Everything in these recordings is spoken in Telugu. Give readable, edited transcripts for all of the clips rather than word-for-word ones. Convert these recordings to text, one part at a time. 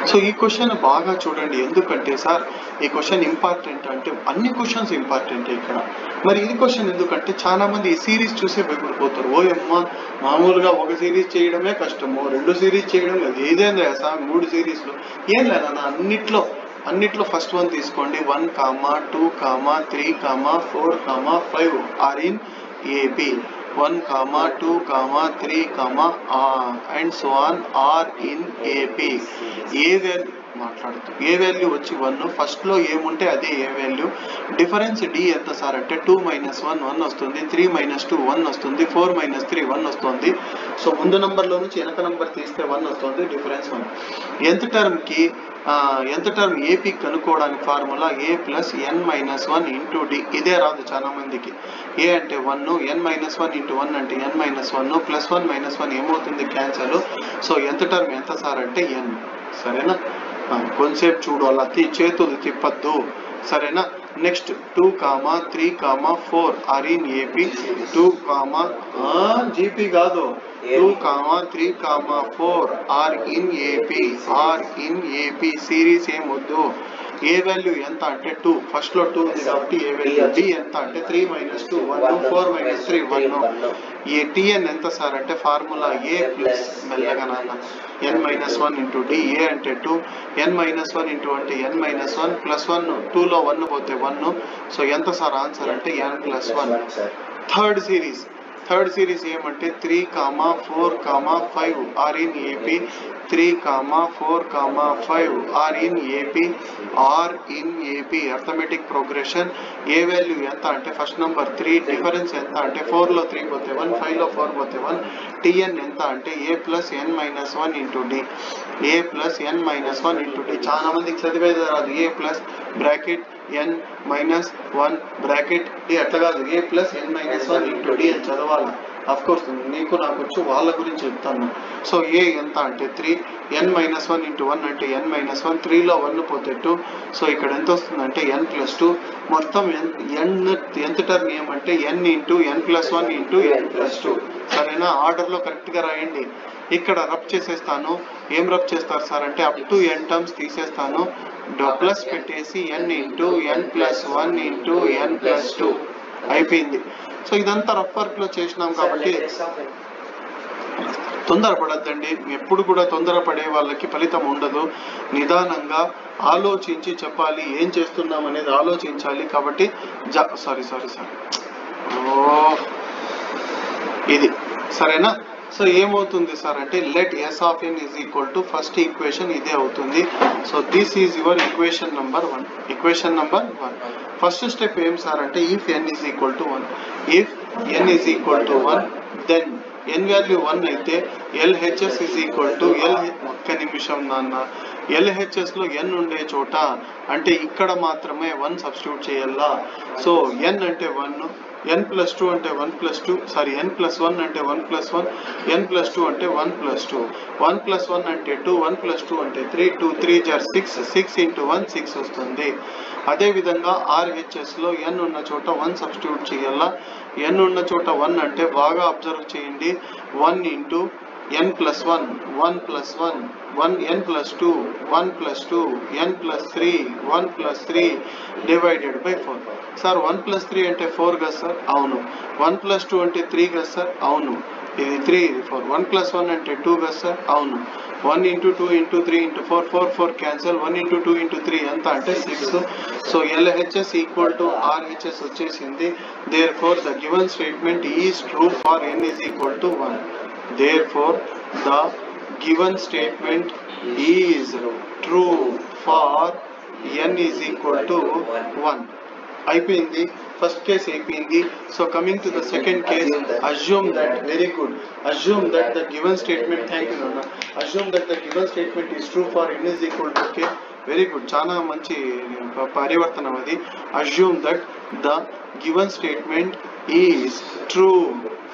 సో ఈ క్వశ్చన్ బాగా చూడండి, ఎందుకంటే సార్ ఈ క్వశ్చన్ ఇంపార్టెంట్ అంటే అన్ని క్వశ్చన్స్ ఇంపార్టెంట్ ఇక్కడ. మరి ఇది క్వశ్చన్ ఎందుకంటే చాలా మంది ఈ సిరీస్ చూసే భయపడిపోతారు. ఓ అమ్మ, మామూలుగా ఒక సిరీస్ చేయడమే కష్టము, 2 సిరీస్ చేయడం లేదు, ఏదైనా సార్ 3 సిరీస్లు ఏం లేదా అన్నిట్లో ఫస్ట్ వన్ తీసుకోండి. 1, 2, 3, 4, 5 are in AP. 1, 2, 3, and so on are in AP. A value మాట్లాడుతూ ఏ వాల్యూ వచ్చి 1, ఫస్ట్ లో ఏముంటే అదే ఏ వాల్యూ. డిఫరెన్స్ డి ఎంత సార్ అంటే 2 - 1 1 వస్తుంది, 3 - 2 1 వస్తుంది, 4 - 3 1 వస్తుంది. సో ముందు నంబర్ లో నుంచి వెనక నంబర్ తీస్తే 1 వస్తుంది, డిఫరెన్స్ 1. ఎంత టర్మ్ ఏపీ కనుక్కోవడానికి ఫార్ములా a + n - 1 × d. ఇదే రాదు చాలా మందికి. ఏ అంటే 1, n - 1 × 1 అంటే n - 1, +1 - 1 ఏమవుతుంది, క్యాన్సల్. సో ఎంత టర్మ్ ఎంత సార్ అంటే n. సరేనా, కొంచెంసేపు చూడు, అలా చేతులు తిప్పద్దు. సరేనా. Next 2, 3, 4 are in AP. 2, GP కాదు, 2, 3, 4 ఆర్ ఇన్ ఏపీ. సిరీస్ ఏమొద్దు. ఏ వాల్యూ ఎంత అంటే 2, ఫస్ట్ లో 2 ఉంది కాబట్టి ఏ వాల్యూ. డి ఎంత అంటే 3 - 2 1, 4 - 3 1. ఏ టిఎన్ ఎంత సార్ అంటే ఫార్ములా ఏ ప్లస్ మెల్లగా నాన్న n - 1 × d. ఏ అంటే 2, n - 1 × అంటే n - 1 +1, 2 లో 1 పోతే 1. సో ఎంత సార్ ఆన్సర్ అంటే n + 1. థర్డ్ సిరీస్ ఏమంటే 3, 4, 5 are in AP. 3, 4, 5 are in AP. Arithmetic progression. A value ఎంత అంటే ఫస్ట్ నంబర్ 3, డిఫరెన్స్ ఎంత అంటే 4 లో 3 పోతే 1, 5 లో 4 పోతే 1. టిఎన్ ఎంత అంటే a + n - 1 × d. a + n - 1 × d. చాలా మందికి చదివేది రాదు. a plus bracket n - 1 bracket d అట్లా కాదు, a + n - 1 × d అని చదవాలి. అఫ్ కోర్స్ నీకు నాకు వచ్చు, వాళ్ళ గురించి చెప్తాను. సో ఏ ఎంత అంటే 3, n - 1 × 1 అంటే n - 1, 3 లో 1 పోతే 2. సో ఇక్కడ ఎంత వస్తుందంటే n + 2. మొత్తం ఎంత టర్మ్ ఏమంటే n × n + 1 × n + 2. సరేనా, ఆర్డర్ లో కరెక్ట్ గా రాయండి. ఇక్కడ రబ్ చేసేస్తాను. ఏం రబ్ చేస్తారు సార్ అంటే అప్ టు n టర్మ్స్ తీసేస్తాను, ప్లస్ పెట్టేసి n × n + 1 × n + 2 అయిపోయింది. సో ఇదంతా రఫ్ వర్క్ లో చేసినాం కాబట్టి తొందరపడద్దండి. ఎప్పుడు కూడా తొందరపడే వాళ్ళకి ఫలితం ఉండదు. నిదానంగా ఆలోచించి చెప్పాలి, ఏం చేస్తున్నాం అనేది ఆలోచించాలి. కాబట్టి సారీ ఇది సరేనా. సో ఏమవుతుంది సార్ అంటే let s of n = first equation ఇదే అవుతుంది. So this is your equation number 1. First step ఏం సార్ అంటే if n = 1. If n = 1 then n value 1 అయితే LHS ఒక్క నిమిషం నాన్న. LHS లో n ఉండే చోట అంటే ఇక్కడ మాత్రమే 1 సబ్స్టిట్యూట్ చేయాలా. సో n అంటే 1, n + 2 అంటే 1 + 2, సారీ n + 1 అంటే 1 + 1, n + 2 అంటే 1 + 2, 1 + 1 అంటే 2, 1 + 2 అంటే 3, 2 3 6, 6 × 1 6 వస్తుంది. అదే విధంగా RHS లో n ఉన్న చోట 1 సబ్స్టిట్యూట్ చేయాలా. n ఉన్న చోట 1 అంటే బాగా అబ్జర్వ్ చేయండి. 1 × n + 1, 1 + 1, 1 n + 2, 1 + 2, n + 3, 1 + 3 divided by 4. Sir 1 + 3 అంటే 4 కదా సార్? అవును. 1 + 2 అంటే 3 కదా సార్? అవును. ఇది 3, ఇది 4. 1 + 1 అంటే 2 కదా సార్? అవును. 1 × 2 × 3 × 4, 4 4 క్యాన్సల్. 1 × 2 × 3 ఎంత అంటే 6. సో LHS = RHS వచ్చేసింది. Therefore the given statement is true for n = 1. Therefore the given statement is true for n = 1. అయిపోయింది. ఫస్ట్ కేస్ అయిపోయింది. So coming to the second case, assume that very good assume that the given statement thank you నాన్న assume that the given statement is true for n = okay very good, చాలా మంచి పరివర్తనం అది. Assume that the given statement is true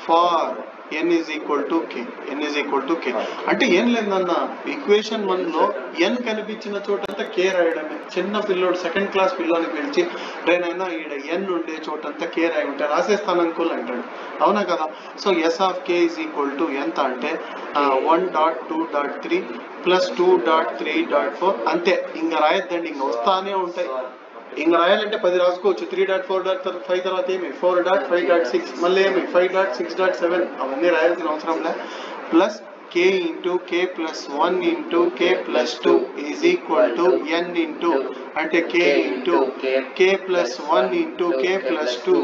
for n is equal to k, n is equal to k. అంటే ఏం లేదన్న ఈక్వేషన్ 1 లో n కనిపించిన చోటంతా k రాయడమే. చిన్న పిల్లోడు సెకండ్ క్లాస్ పిల్లోని పిలిచి నేనైనా ఈడ n ఉండే చోటంతా k రాయి ఉంటే రాసేస్తాను అంకుల్ అంటాడు, అవునా కదా? So s of k is equal to ఎంత అంటే 1.2.3 ప్లస్ 2.3.4 అంతే. ఇంకా రాయొద్దండి, ఇంకా వస్తానే ఉంటాయి. ఇంకా రాయాలంటే 10 రాసుకోవచ్చు. 3.4.5 తర్వాత ఏమి 4.5.6 మళ్ళీ ఏమి 5.6.7 అవన్నీ రాయాల్సిన అవసరం లే. Plus k into k plus 1 into k plus 2 is equal to n into అంటే k into k plus 1 into k plus 2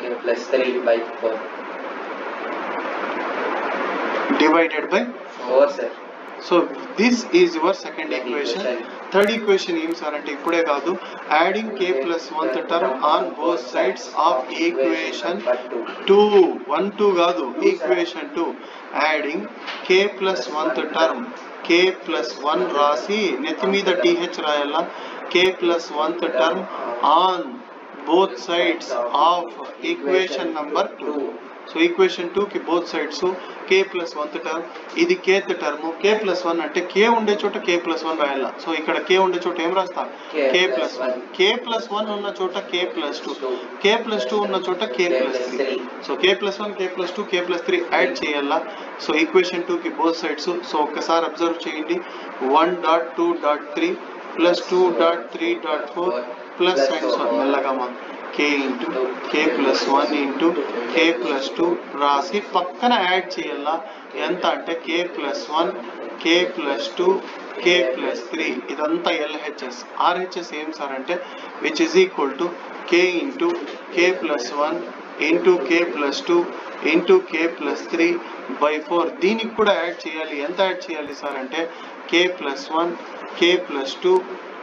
k plus 3/4 divided by 4 sir. So this is your second equation. Third equation ఏం సార్ అంటే ఇప్పుడే కాదు, adding k plus 1th term on both sides of equation 2 1 2 కాదు equation 2 adding k plus 1th term k plus 1 రాసి నెత్తి మీద th రాయాల. k plus 1th term on both sides of equation number 2. So equation 2 కి both sides k plus 1th term, ఇది kth టర్మ్. k ప్లస్ 1 అంటే k ఉండే చోట k ప్లస్ 1 రాయాల. సో ఇక్కడ k ఉండే చోట ఏం రాస్తా k ప్లస్ 1, k ప్లస్ 1 ఉన్న చోట k ప్లస్ 2, k ప్లస్ 2 ఉన్న చోట k plus 3. So k plus 1 k plus 2 k plus 3 add చేయాల. సో ఈక్వేషన్ 2 కి బోత్ సైడ్స్. సో ఒక్కసారి అబ్జర్వ్ చేయండి, 1.2.3 ప్లస్ 2.3.4 ప్లస్ అండ్ సో మెల్లగా k into k plus 1 into k plus 2 రాసి పక్కన యాడ్ చేయాల. ఎంత అంటే k plus 1 k plus 2 k plus 3 ఇదంతా LHS. RHS ఏం సార్ అంటే which is equal to k into k plus 1 into k plus 2 into k plus 3 by 4. దీనికి కూడా యాడ్ చేయాలి. ఎంత యాడ్ చేయాలి సార్ అంటే k plus 1 k plus 2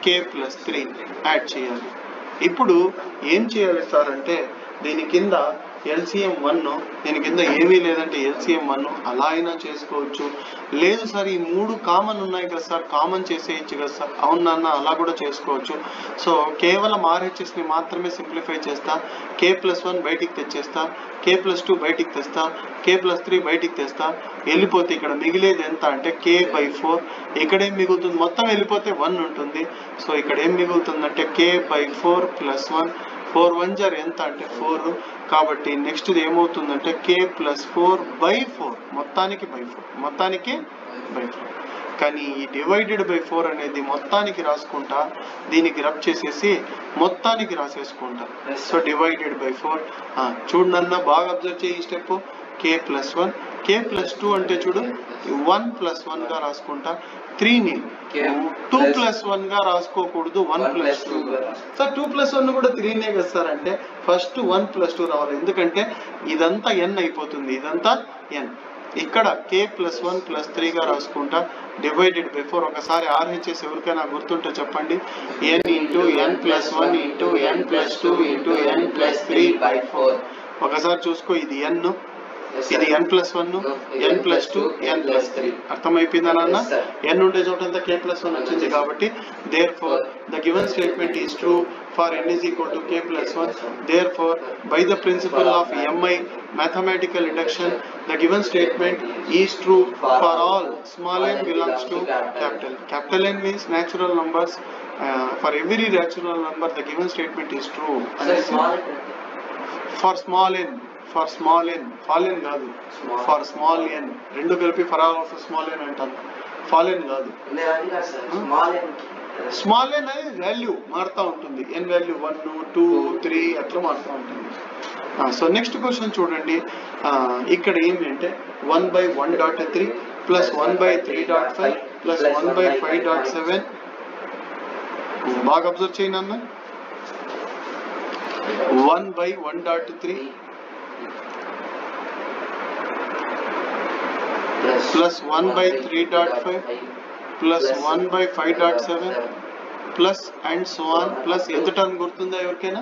k plus 3 add చేయాలి. ఇప్పుడు ఏం చేయాలి సార్ అంటే దీని కింద LCM 1, దీని కింద ఏమీ లేదంటే LCM 1 అలా అయినా చేసుకోవచ్చు. లేదు సార్ ఈ 3 కామన్ ఉన్నాయి కదా సార్, కామన్ చేసేయచ్చు కదా సార్, అవును నాన్న అలా కూడా చేసుకోవచ్చు. సో కేవలం RHS ని మాత్రమే సింప్లిఫై చేస్తా. k ప్లస్ 1 బయటికి తెచ్చేస్తా, k ప్లస్ 2 బయటికి తెస్తా, k ప్లస్ 3 బయటికి తెస్తా. వెళ్ళిపోతే ఇక్కడ మిగిలేది ఎంత అంటే k/4. ఇక్కడ ఏం మిగులుతుంది, మొత్తం వెళ్ళిపోతే 1 ఉంటుంది. సో ఇక్కడ ఏం మిగులుతుందంటే k/4 ప్లస్ 1. 4 1 జర్ ఎంత అంటే 4. కాబట్టి నెక్స్ట్ ఏమవుతుందంటే k ప్లస్ 4/4 మొత్తానికి మొత్తానికి బై 4. కానీ ఈ డివైడెడ్ బై 4 అనేది మొత్తానికి రాసుకుంటా, దీనికి రబ్ చేసేసి మొత్తానికి రాసేసుకుంటా. సో డివైడెడ్ బై 4 చూడన్నా బాగా అబ్జర్వ్ చేయి ఈ step. k plus 1 k plus 2 అంటే చూడు 1 ప్లస్ 1 గా రాసుకుంటా. 3ని 2 ప్లస్ 1 గా రాసుకోకూడదు, 1 ప్లస్ 2 సార్. 2 ప్లస్ 1 కూడా 3నే కదా సార్ అంటే ఫస్ట్ 1 ప్లస్ 2 రావాలి. ఎందుకంటే ఇదంతా n అయిపోతుంది, ఇదంతా n. ఇక్కడ k ప్లస్ 1 ప్లస్ 3 గా రాసుకుంటా. Divided by 4. ఒకసారి RHS ఎవరికైనా గుర్తుంటే చెప్పండి. n into n plus 1 into n plus 2 into n plus 3/4. ఒకసారి చూసుకో, ఇది n, ఇది n plus 1, n plus 2, n plus 3. అర్థమైపోయిందా నాన్న? n ఉండే చోటంతా k ప్లస్ 1 వచ్చింది కాబట్టి therefore the given statement is true for n is equal to k plus 1. Therefore by the principle of MI mathematical induction the given statement is true for all small n belongs to capital. Capital N means natural numbers. For every natural number the given statement is true. For small n, for small n, fall n కాదు, for small n రెండు కలిపి for all of small n అంటాను. fall n కాదు, స్మాల్ n అనేది వాల్యూ మారుతూ ఉంటుంది. n వాల్యూ 1 2 3 అట్లా మారుతూ ఉంటుంది. సో నెక్స్ట్ క్వశ్చన్ చూడండి. ఇక్కడ ఏమి అంటే 1/1.3 ప్లస్ 1/3.5 ప్లస్ 1/5.7. బాగా అబ్జర్వ్ చేయండి అన్న. 1/1.3 plus 1/3.5 plus 1/5.7 plus and so on plus ఎంత టర్మ్ గుర్తుందా ఎవరికైనా?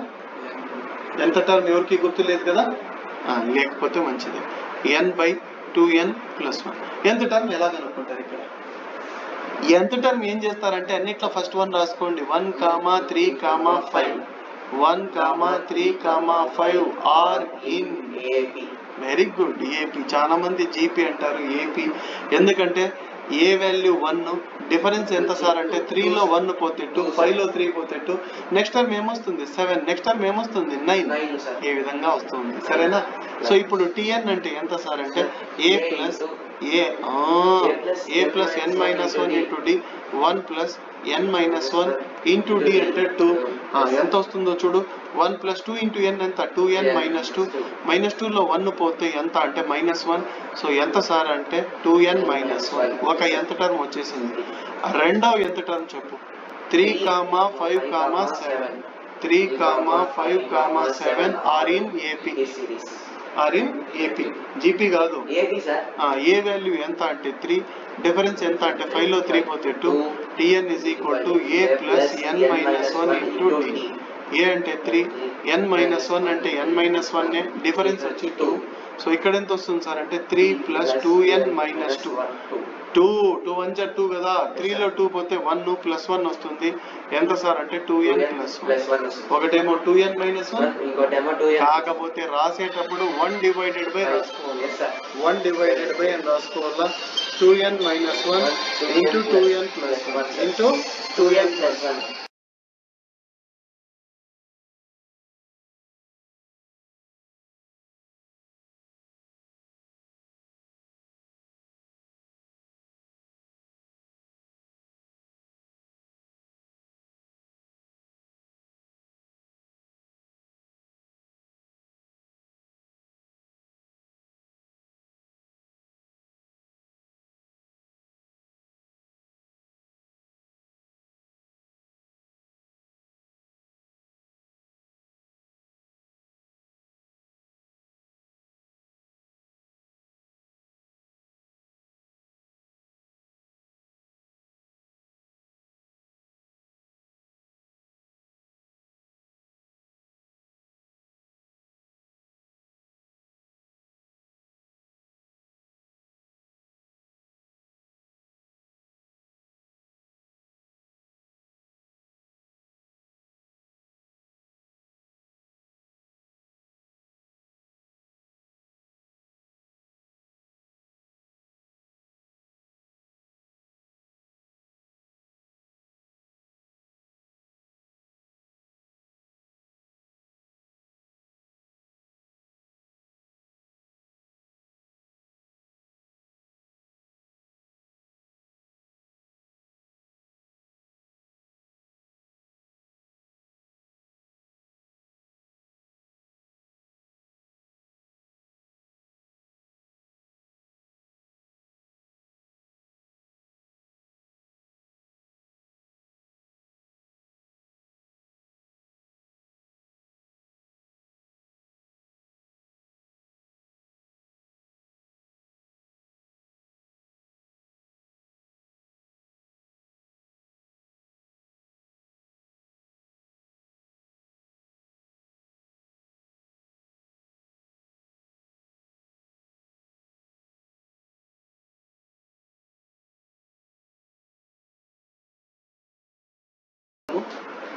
ఎంత టర్మ్ ఎవరికి గుర్తులేదు కదా? లేకపోతే మంచిది. n/2n plus 1. ఎంత టర్మ్ ఎలా కనుక్కుంటారు? ఇక్కడ ఎంత టర్మ్ ఏం చేస్తారంటే అన్నిట్లో ఫస్ట్ 1 రాసుకోండి. 1, 3, 5. 1, 3, 5 are in very good. AP. చాలా మంది జీపీ అంటారు, ఏపీ. ఎందుకంటే ఏ వాల్యూ 1, డిఫరెన్స్ ఎంత సార్ అంటే 3లో 1 పోతే 2, 5లో 3 పోతే 2, నెక్స్ట్ టర్మ్ ఏమొస్తుంది 7, నెక్స్ట్ టర్మ్ ఏమొస్తుంది 9. ఈ విధంగా వస్తుంది, సరేనా? సో ఇప్పుడు టిఎన్ అంటే ఎంత సార్ అంటే ఏ plus n minus 1 into d, 1 plus n minus 1 into d అంటే 2. ఎంత వస్తుందో చూడు. 1 plus 2 into n ఎంత 2n minus 2. minus 2లో 1 పోతే ఎంత అంటే -1. సో ఎంత సార్ అంటే 2n minus 1. ఒక ఎంత టర్మ్ వచ్చేసింది. రెండవ ఎంత టర్మ్ చెప్పు. 3, 5, 7. 3, 5, 7 are in AP. Are in AP. GP కాదు, ఏ వాల్యూ ఎంత అంటే 3, డిఫరెన్స్ ఎంత అంటే 5లో 3 పోతే 2. tn is equal to a plus n minus 1 into d. a అంటే 3, n minus 1 అంటే n minus 1, డిఫరెన్స్ వచ్చి 2. సో ఇక్కడ ఎంత వస్తుంది సార్ అంటే 3 plus 2n minus 2. 2 1 2 కదా, 3లో 2 పోతే 1 plus 1 వస్తుంది. ఎంత సార్ అంటే 2n plus 1. ఒకటేమో 2n minus 1, కాకపోతే రాసేటప్పుడు 1 divided by రాసుకోవాలి. 1 divided by అని రాసుకోవాలా. 2n minus 1 into 2n plus 1 into 2n plus 1.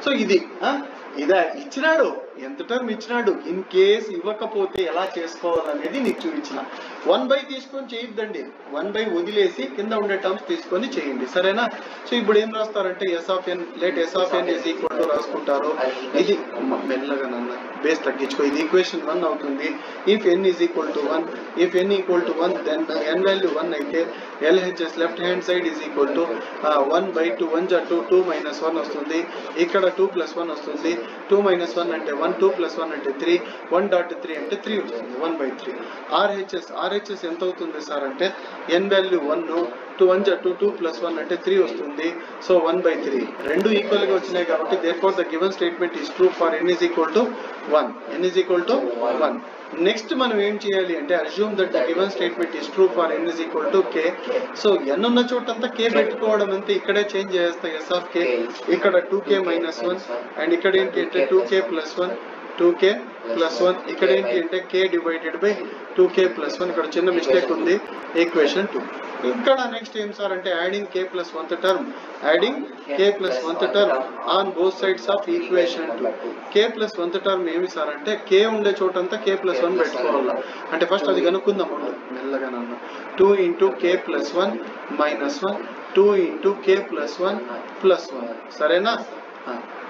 So ఇది ఇదా ఇచ్చినాడు, ఎంత టర్మ్ ఇచ్చినాడు. ఇన్ కేస్ ఇవ్వకపోతే ఎలా చేసుకోవాలనేది నీకు చూపించిన. 1/, తీసుకొని చేయొద్దండి. 1/, వదిలేసి కింద ఉండే టర్మ్స్ తీసుకొని చేయండి, సరేనా? సో ఇప్పుడు ఏం రాస్తారంటే s(n) let s(n) is equal to రాసుకుంటారు. ఇది మెల్లగా నన్న బేస్ తగ్గించుకో. ఇది ఈక్వేషన్ 1 అవుతుంది. If n is equal to 1, if n equal to 1, then n value 1 అయితే LHS left hand side is equal to 1/2. 1 2, 2 minus 1 వస్తుంది. ఇక్కడ 2 plus 1 వస్తుంది. 2 minus 1 అంటే 1, 2 plus 1 అంటే 3, 1.3 అంటే 3 వస్తుంది. 1/3. RHS ఎంత అవుతుంది సార్ అంటే n వాల్యూ 1, 2 1 2, 2 plus 1 అంటే 3 వస్తుంది. సో 1/3. రెండు ఈక్వల్ గా వచ్చినాయి కాబట్టి therefore the given statement is true for n is equal to 1. n is equal to 1. Next మనం ఏం చేయాలి అంటే assume that the given statement is true for n is equal to k. So n ఉన్న చోటంతా k పెట్టుకోవడం అంతే. ఇక్కడే చేంజ్ చేస్తా s of k. ఇక్కడ 2k minus 1 అండ్ ఇక్కడ ఏంటి అంటే 2k plus 1 2k plus 1 ఇక్కడ ఏంటి అంటే k divided by 2k plus 1 ఇక్కడ చిన్న మిస్టేక్ ఉంది ఈక్వేషన్ 2 ఇక్కడ నెక్స్ట్ ఏం సార్ అంటే adding k plus 1th term adding k plus 1th term on both sides of equation 2 k plus 1th term ఏమి సార్ అంటే k ఉండే చోటంతా k plus 1 పెట్టుకోవాలి అంటే ఫస్ట్ అది కనుక్కుందాం మెల్లగా నాన్న 2 into k plus 1 minus 1 2 into k plus 1 plus 1 సరేనా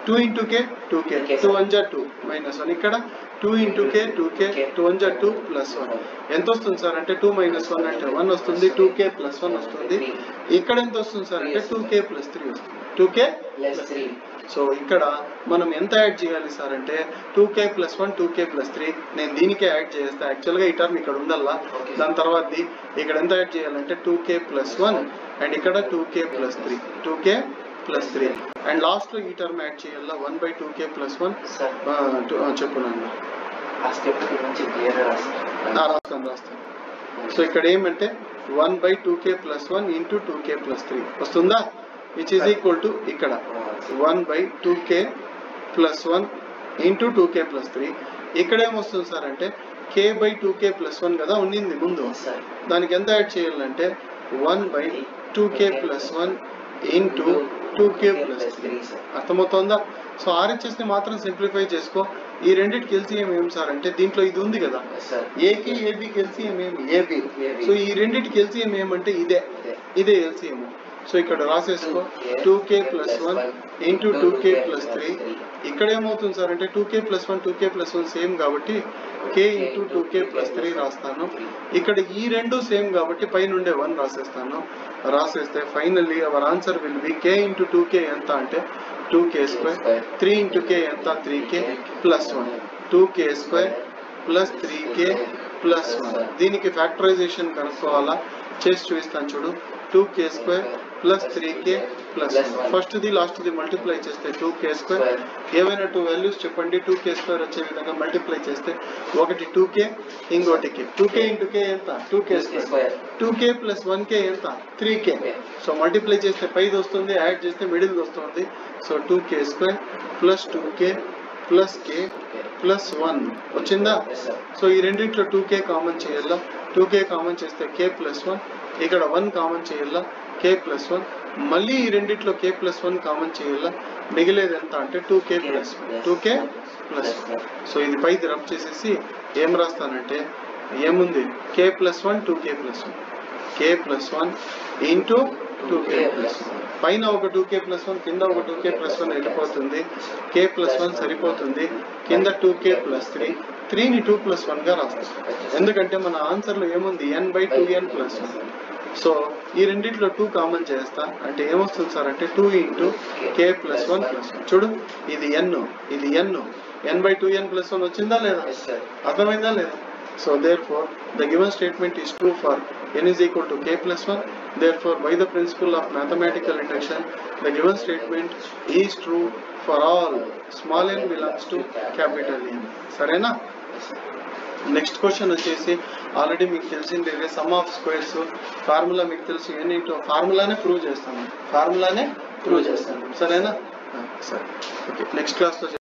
2 into k 2k 2 1 जा 2 minus 1 ఇక్కడ 2 into k 2k 2 1 जा 2 plus 1 ఎంత వస్తుంది సార్ అంటే 2 minus 1 అంటే 1 వస్తుంది 2k plus 1 వస్తుంది ఇక్కడ ఎంత వస్తుంది సార్ అంటే 2k plus 3 వస్తుంది 2k plus 3 సో ఇక్కడ మనం ఎంత యాడ్ చేయాలి సార్ అంటే 2k plus 1 2k plus 3 నేను దీనికే యాడ్ చేస్తా యాక్చువల్ గా ఈ టర్మ్ ఇక్కడ ఉందల్లా దాని తర్వాత ఇక్కడ ఎంత యాడ్ చేయాలంటే 2k plus 1 అండ్ ఇక్కడ 2k plus 3 2k plus 3 and last లో ఈ టర్మ్ యాడ్ చేయాలా 1 by 2k plus 1 చెప్పు నాన్న రాస్తాను సో ఇక్కడ ఏమంటే 1 by 2k plus 1 into 2k plus 3 వస్తుందా which is equal to ఇక్కడ 1 by 2k plus 1 into 2k plus 3 ఇక్కడ ఏమొస్తుంది సార్ అంటే k by 2k plus 1 కదా ఉండింది ముందు దానికి ఎంత యాడ్ చేయాలంటే 1 by 2k plus 1 into 2k plus 3 అర్థమవుతుందా సో RHS ని మాత్రం సింప్లిఫై చేసుకో ఈ రెండిటికి ఎల్సిఎం ఏం సార్ అంటే దీంట్లో ఇది ఉంది కదా ఏకి ఏబికి ఎల్సిఎం ఏమి ఏబి సో ఈ రెండిటికి ఎల్సిఎం ఏమంటే ఇదే ఎల్సిఎం సో ఇక్కడ రాసేసుకో 2k plus 1 into 2k plus 3 ఇక్కడ ఏమవుతుంది సార్ అంటే 2k plus 1 2k plus 1 same కాబట్టి k into 2k plus 3 రాస్తాను ఇక్కడ ఈ రెండు సేమ్ కాబట్టి పై నుండే 1 రాసేస్తే finally our answer will be k into 2k ఎంత అంటే 2k square 3 into k ఎంత 3k plus 1 2k square plus 3k plus 1 దీనికి ఫ్యాక్టరైజేషన్ కనుక్కోవాలా చేసి చూపిస్తాను చూడు 2k square plus 3k plus 1 first the last the multiply చేస్తే 2k square ఏవైనా 2 వాల్యూస్ చెప్పండి 2k square వచ్చే విధంగా మల్టిప్లై చేస్తే ఒకటి 2k ఇంకోటి k 2k into k ఎంత 2k square 2k plus 1k ఎంత 3k సో మల్టిప్లై చేస్తే పైది వస్తుంది యాడ్ చేస్తే మిడిల్ వస్తుంది so 2k square plus 2k plus k plus 1 వచ్చిందా సో ఈ రెండిట్లో 2k కామన్ చేయాలా 2k కామన్ చేస్తే k plus 1 ఇక్కడ 1 కామన్ చేయాలా k plus 1 మళ్ళీ ఈ రెండిట్లో k plus 1 కామన్ చేయాలా మిగిలేది ఎంత అంటే 2k plus 1 2k plus 1 so ఇది పైది రబ్ చేసేసి ఏం రాస్తానంటే ఏముంది k plus 1 2k plus 1 k plus 1 into 2k plus 1 పైన ఒక 2k plus 1 కింద ఒక 2k plus 1 వెళ్ళిపోతుంది k plus 1 సరిపోతుంది కింద 2k plus 3 3 ని 2 plus 1 గా రాస్తాం ఎందుకంటే మన ఆన్సర్ లో ఏముంది n by 2n plus 1 so ఈ రెండిట్లో 2 కామన్ చేస్తా అంటే ఏమొస్తుంది సార్ అంటే 2 into k plus 1 plus 1 చూడు ఇది n by 2n plus 1 వచ్చిందా లేదా అర్థమైందా లేదా so therefore the given statement is true for n is equal to k plus 1 therefore by the principle of mathematical induction the given statement is true for all small n belongs to capital N సరేనా నెక్స్ట్ క్వశ్చన్ వచ్చేసి ఆల్రెడీ మీకు తెలిసిందే సమ్ ఆఫ్ స్క్వేర్స్ ఫార్ములా మీకు తెలుసు ఏంటో ఫార్ములానే ప్రూవ్ చేస్తాను సరేనా సరే ఓకే నెక్స్ట్ క్లాస్లో